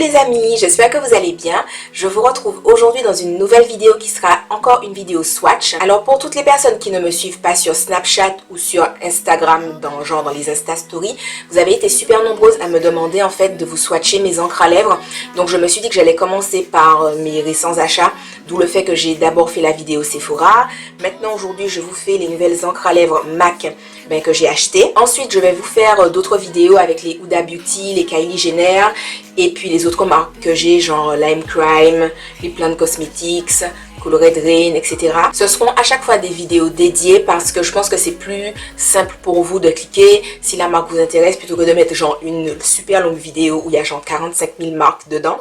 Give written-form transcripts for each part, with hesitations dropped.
les amis, j'espère que vous allez bien. Je vous retrouve aujourd'hui dans une nouvelle vidéo qui sera encore une vidéo swatch. Alors pour toutes les personnes qui ne me suivent pas sur Snapchat ou sur Instagram, dans les Insta Stories, vous avez été super nombreuses à me demander en fait de vous swatcher mes encres à lèvres. Donc je me suis dit que j'allais commencer par mes récents achats, d'où le fait que j'ai d'abord fait la vidéo Sephora. Maintenant aujourd'hui je vous fais les nouvelles encres à lèvres MAC que j'ai achetées. Ensuite je vais vous faire d'autres vidéos avec les Huda Beauty, les Kylie Jenner et puis les autres marques que j'ai, genre Lime Crime, les Plant Cosmetics, Colored Rain, etc. Ce seront à chaque fois des vidéos dédiées parce que je pense que c'est plus simple pour vous de cliquer si la marque vous intéresse plutôt que de mettre genre une super longue vidéo où il y a genre 45 000 marques dedans.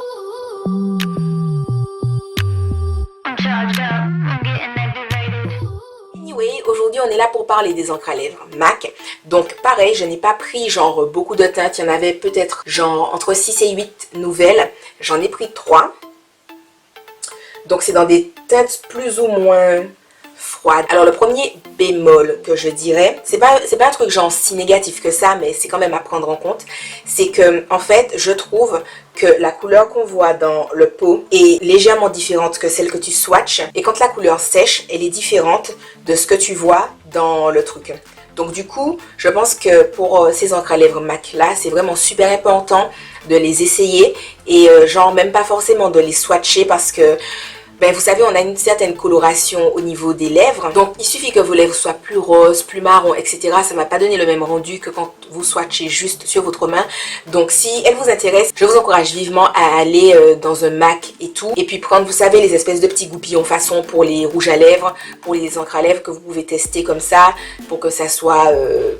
Anyway, aujourd'hui on est là pour parler des encres à lèvres MAC. Donc pareil, je n'ai pas pris genre beaucoup de teintes, il y en avait peut-être genre entre 6 et 8 nouvelles. J'en ai pris 3. Donc c'est dans des teintes plus ou moins froides. Alors le premier bémol que je dirais, c'est pas un truc genre si négatif que ça, mais c'est quand même à prendre en compte, c'est que en fait je trouve que la couleur qu'on voit dans le pot est légèrement différente que celle que tu swatches, et quand la couleur sèche, elle est différente de ce que tu vois dans le truc. Donc du coup, je pense que pour ces encres à lèvres MAC là, c'est vraiment super important de les essayer et genre même pas forcément de les swatcher parce que vous savez, on a une certaine coloration au niveau des lèvres. Donc, il suffit que vos lèvres soient plus roses, plus marron, etc. Ça ne va pas donner le même rendu que quand vous swatchez juste sur votre main. Donc, si elle vous intéresse, je vous encourage vivement à aller dans un MAC et tout. Et puis prendre, vous savez, les espèces de petits goupillons façon pour les rouges à lèvres, pour les encres à lèvres que vous pouvez tester comme ça, pour que ça soit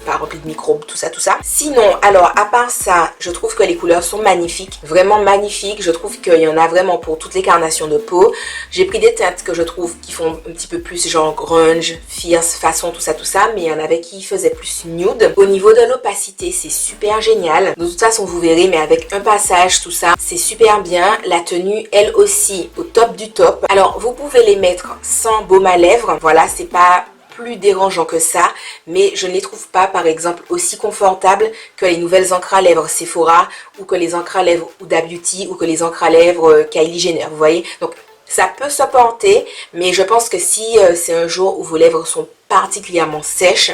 pas rempli de microbes, tout ça, tout ça. Sinon, alors, à part ça, je trouve que les couleurs sont magnifiques. Vraiment magnifiques. Je trouve qu'il y en a vraiment pour toutes les carnations de peau. J'ai pris des teintes que je trouve qui font un petit peu plus genre grunge, fierce, façon, tout ça, mais il y en avait qui faisaient plus nude. Au niveau de l'opacité, c'est super génial. De toute façon, vous verrez, mais avec un passage, tout ça, c'est super bien. La tenue, elle aussi, au top du top. Alors, vous pouvez les mettre sans baume à lèvres. Voilà, c'est pas plus dérangeant que ça, mais je ne les trouve pas par exemple aussi confortables que les nouvelles encres à lèvres Sephora ou que les encres à lèvres Huda Beauty ou que les encres à lèvres Kylie Jenner, vous voyez. Donc ça peut se porter, mais je pense que si c'est un jour où vos lèvres sont particulièrement sèches,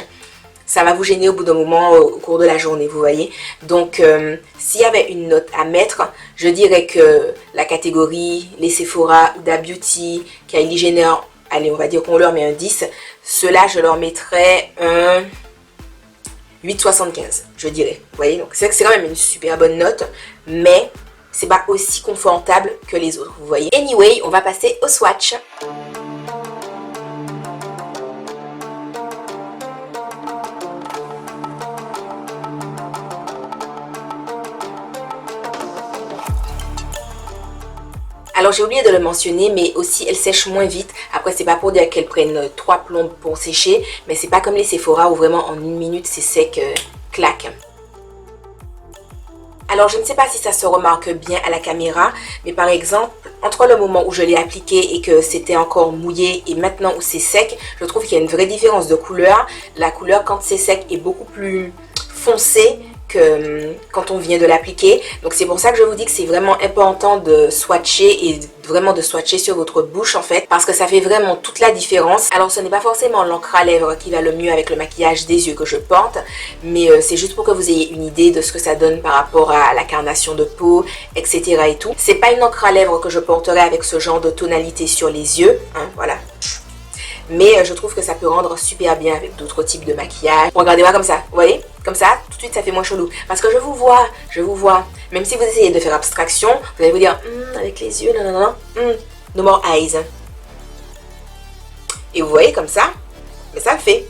ça va vous gêner au bout d'un moment au cours de la journée, vous voyez. Donc, s'il y avait une note à mettre, je dirais que la catégorie, les Sephora, Huda Beauty, Kylie Jenner, allez, on va dire qu'on leur met un 10. Ceux-là, je leur mettrais un 8,75, je dirais. Vous voyez, donc c'est vrai que c'est quand même une super bonne note, mais c'est pas aussi confortable que les autres, vous voyez. Anyway, on va passer au swatch. Alors j'ai oublié de le mentionner, mais aussi elles sèchent moins vite. Après c'est pas pour dire qu'elles prennent 3 plombes pour sécher, mais c'est pas comme les Sephora où vraiment en 1 minute c'est sec, clac. Alors je ne sais pas si ça se remarque bien à la caméra, mais par exemple, entre le moment où je l'ai appliqué et que c'était encore mouillé et maintenant où c'est sec, je trouve qu'il y a une vraie différence de couleur. La couleur quand c'est sec est beaucoup plus foncée que quand on vient de l'appliquer. Donc c'est pour ça que je vous dis que c'est vraiment important de swatcher et vraiment de swatcher sur votre bouche en fait, parce que ça fait vraiment toute la différence. Alors ce n'est pas forcément l'encre à lèvres qui va le mieux avec le maquillage des yeux que je porte, mais c'est juste pour que vous ayez une idée de ce que ça donne par rapport à la carnation de peau, etc. et tout. C'est pas une encre à lèvres que je porterai avec ce genre de tonalité sur les yeux, hein, voilà. Mais je trouve que ça peut rendre super bien avec d'autres types de maquillage. Regardez-moi comme ça, vous voyez? Comme ça, tout de suite ça fait moins chelou. Parce que je vous vois. Même si vous essayez de faire abstraction, vous allez vous dire, avec les yeux, non, no more eyes. Et vous voyez comme ça, mais ça le fait.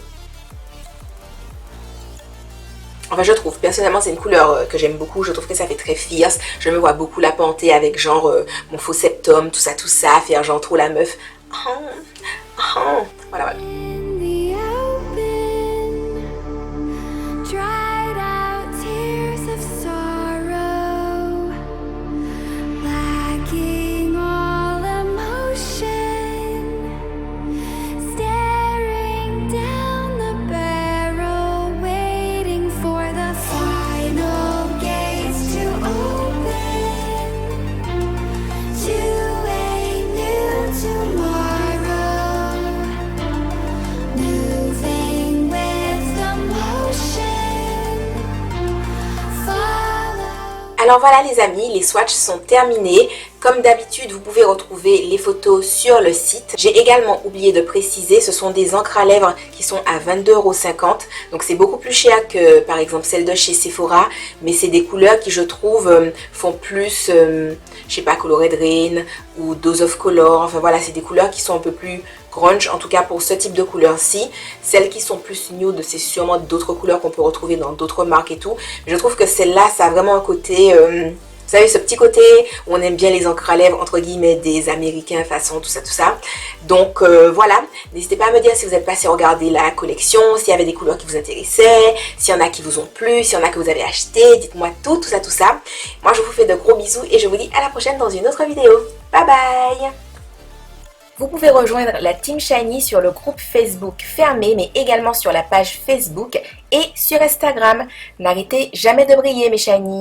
Enfin je trouve, personnellement c'est une couleur que j'aime beaucoup, je trouve que ça fait très fierce. Je me vois beaucoup la panter avec genre mon faux septum, tout ça, faire genre trop la meuf. Voilà. Alors voilà les amis, les swatchs sont terminés. Comme d'habitude, vous pouvez retrouver les photos sur le site. J'ai également oublié de préciser, ce sont des encres à lèvres qui sont à 22,50 €. Donc c'est beaucoup plus cher que par exemple celles de chez Sephora. Mais c'est des couleurs qui je trouve font plus, je sais pas, Colored Rain ou Dose of Color. Enfin voilà, c'est des couleurs qui sont un peu plus grunge, en tout cas pour ce type de couleurs-ci. Celles qui sont plus nude, c'est sûrement d'autres couleurs qu'on peut retrouver dans d'autres marques et tout. Mais je trouve que celle-là, ça a vraiment un côté... vous savez, ce petit côté où on aime bien les encres à lèvres, entre guillemets, des Américains, façon, tout ça, tout ça. Donc, voilà. N'hésitez pas à me dire si vous êtes passé regarder la collection, s'il y avait des couleurs qui vous intéressaient, s'il y en a qui vous ont plu, s'il y en a que vous avez acheté. Dites-moi tout ça, tout ça. Moi, je vous fais de gros bisous et je vous dis à la prochaine dans une autre vidéo. Bye bye! Vous pouvez rejoindre la Team Shiny sur le groupe Facebook fermé, mais également sur la page Facebook et sur Instagram. N'arrêtez jamais de briller, mes Shiny!